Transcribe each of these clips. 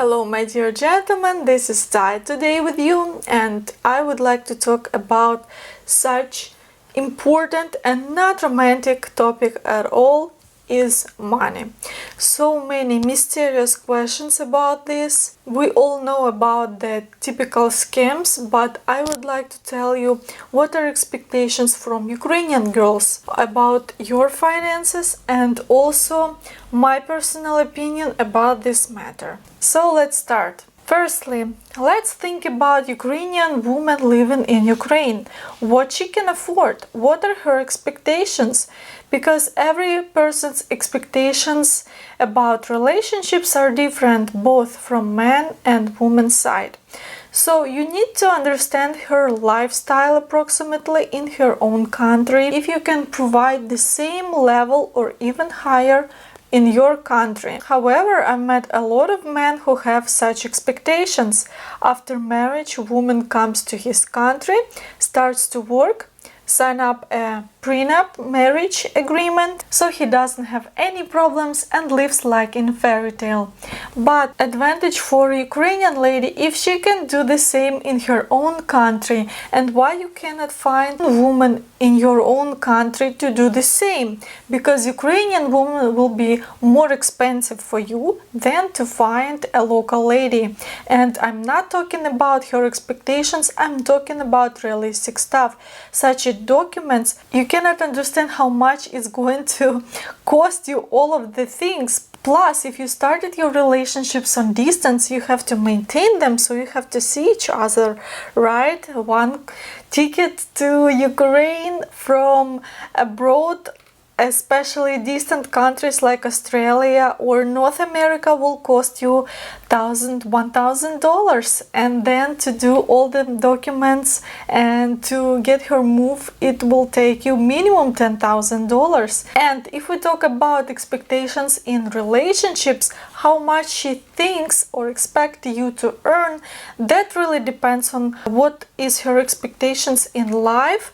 Hello my dear gentlemen, this is Tai today with you, and I would like to talk about such important and not romantic topic at all is money. So many mysterious questions about this. We all know about the typical scams, but I would like to tell you what are expectations from Ukrainian girls about your finances and also my personal opinion about this matter. So let's start. Firstly, let's think about Ukrainian woman living in Ukraine. What she can afford? What are her expectations? Because every person's expectations about relationships are different, both from man and woman's side. So you need to understand her lifestyle approximately in her own country, if you can provide the same level or even higher in your country. However, I met a lot of men who have such expectations. After marriage, a woman comes to his country, starts to work, sign up a prenup marriage agreement, so he doesn't have any problems and lives like in fairy tale. But advantage for Ukrainian lady if she can do the same in her own country. And why you cannot find a woman in your own country to do the same? Because Ukrainian woman will be more expensive for you than to find a local lady. And I'm not talking about her expectations, I'm talking about realistic stuff, such as documents. You cannot understand how much it's going to cost you all of the things. Plus, if you started your relationships on distance, you have to maintain them, so you have to see each other, right? One ticket to Ukraine from abroad, especially distant countries like Australia or North America, will cost you $1,000, and then to do all the documents and to get her move, it will take you minimum $10,000. And if we talk about expectations in relationships, how much she thinks or expects you to earn, that really depends on what is her expectations in life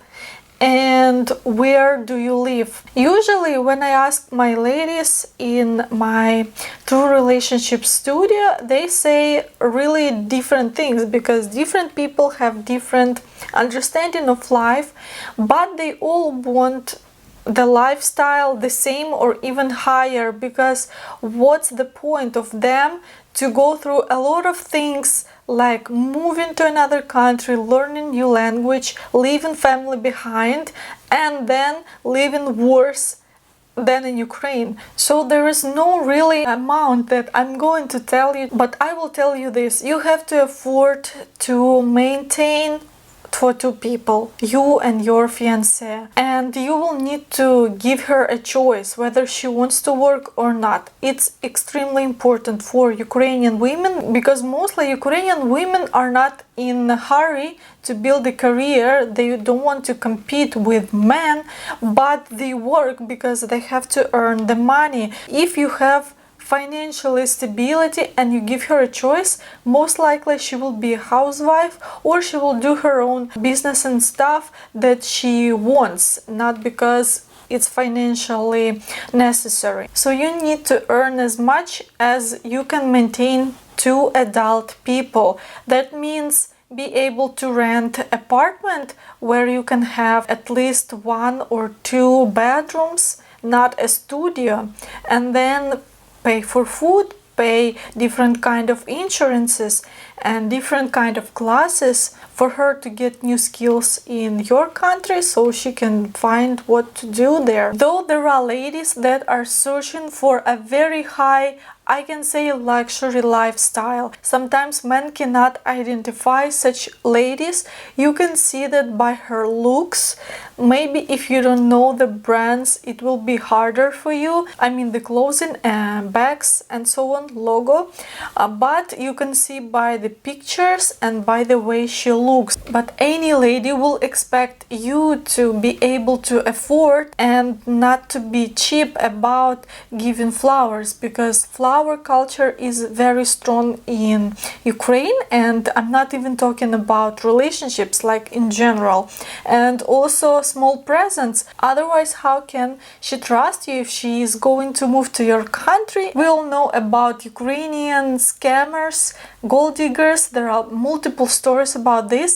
and where do you live. Usually when I ask my ladies in my true relationship studio, they say really different things, because different people have different understanding of life, but they all want the lifestyle the same or even higher. Because what's the point of them to go through a lot of things like moving to another country, learning new language, leaving family behind, and then living worse than in Ukraine? So there is no really amount that I'm going to tell you, but I will tell you this: you have to afford to maintain for two people, you and your fiancé, and you will need to give her a choice whether she wants to work or not. It's extremely important for Ukrainian women, because mostly Ukrainian women are not in a hurry to build a career. They don't want to compete with men, but they work because they have to earn the money. If you have financial stability and you give her a choice, most likely she will be a housewife, or she will do her own business and stuff that she wants, not because it's financially necessary. So you need to earn as much as you can maintain two adult people. That means be able to rent an apartment where you can have at least 1 or 2 bedrooms, not a studio, and then pay for food, pay different kind of insurances and different kind of classes for her to get new skills in your country, so she can find what to do there. Though there are ladies that are searching for a very high, I can say, luxury lifestyle. Sometimes men cannot identify such ladies. You can see that by her looks. Maybe if you don't know the brands, it will be harder for you. I mean the clothing and bags and so on, logo. But you can see by the pictures and by the way she looks. But any lady will expect you to be able to afford and not to be cheap about giving flowers, because flowers our culture is very strong in Ukraine, and I'm not even talking about relationships, like in general, and also small presents. Otherwise, how can she trust you if she is going to move to your country? We all know about Ukrainian scammers, gold diggers. There are multiple stories about this.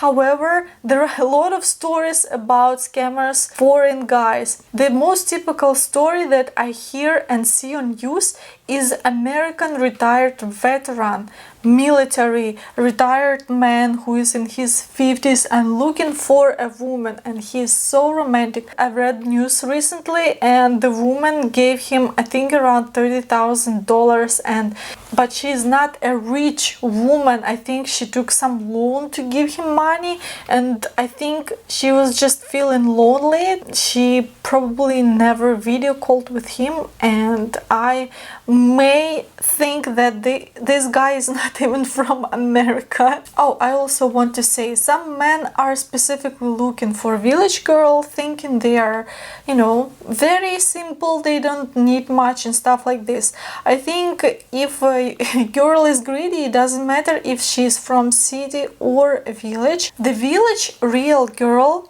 However, there are a lot of stories about scammers, foreign guys. The most typical story that I hear and see on news is American retired veteran, military retired man who is in his 50s and looking for a woman, and he is so romantic. I read news recently and the woman gave him, I think, around $30,000, but she is not a rich woman. I think she took some loan to give him money, and I think she was just feeling lonely. She probably never video called with him, and I may think that this guy is not even from America. Oh, I also want to say, some men are specifically looking for a village girl, thinking they are, very simple, they don't need much and stuff like this. I think if a girl is greedy, it doesn't matter if she's from city or a village. The village real girl,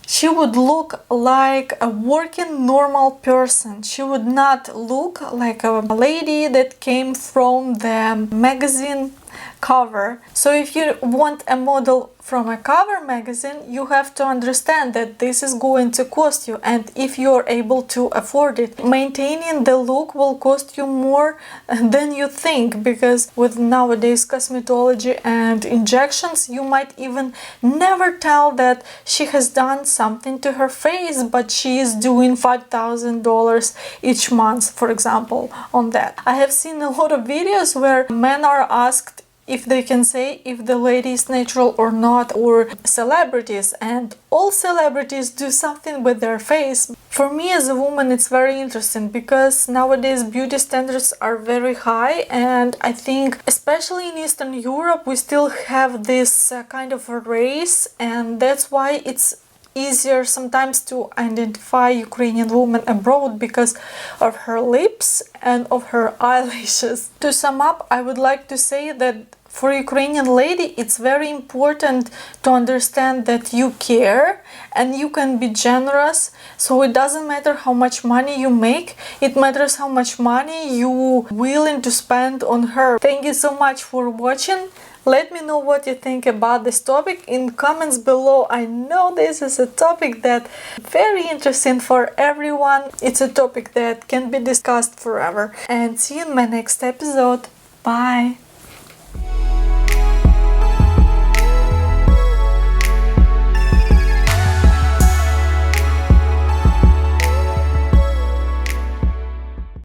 she would look like a working normal person. She would not look like a lady that came from the magazine cover. So if you want a model from a cover magazine, you have to understand that this is going to cost you, and if you're able to afford it, maintaining the look will cost you more than you think, because with nowadays cosmetology and injections, you might even never tell that she has done something to her face, but she is doing $5,000 each month, for example, on that. I have seen a lot of videos where men are asked if they can say if the lady is natural or not, or celebrities, and all celebrities do something with their face. For me as a woman, it's very interesting because nowadays beauty standards are very high, and I think especially in Eastern Europe we still have this kind of a race, and that's why it's easier sometimes to identify Ukrainian woman abroad because of her lips and of her eyelashes. To sum up, I would like to say that for Ukrainian lady, it's very important to understand that you care and you can be generous. So it doesn't matter how much money you make, it matters how much money you willing to spend on her. Thank you so much for watching. Let me know what you think about this topic in comments below. I know this is a topic that very interesting for everyone. It's a topic that can be discussed forever. And see you in my next episode. Bye!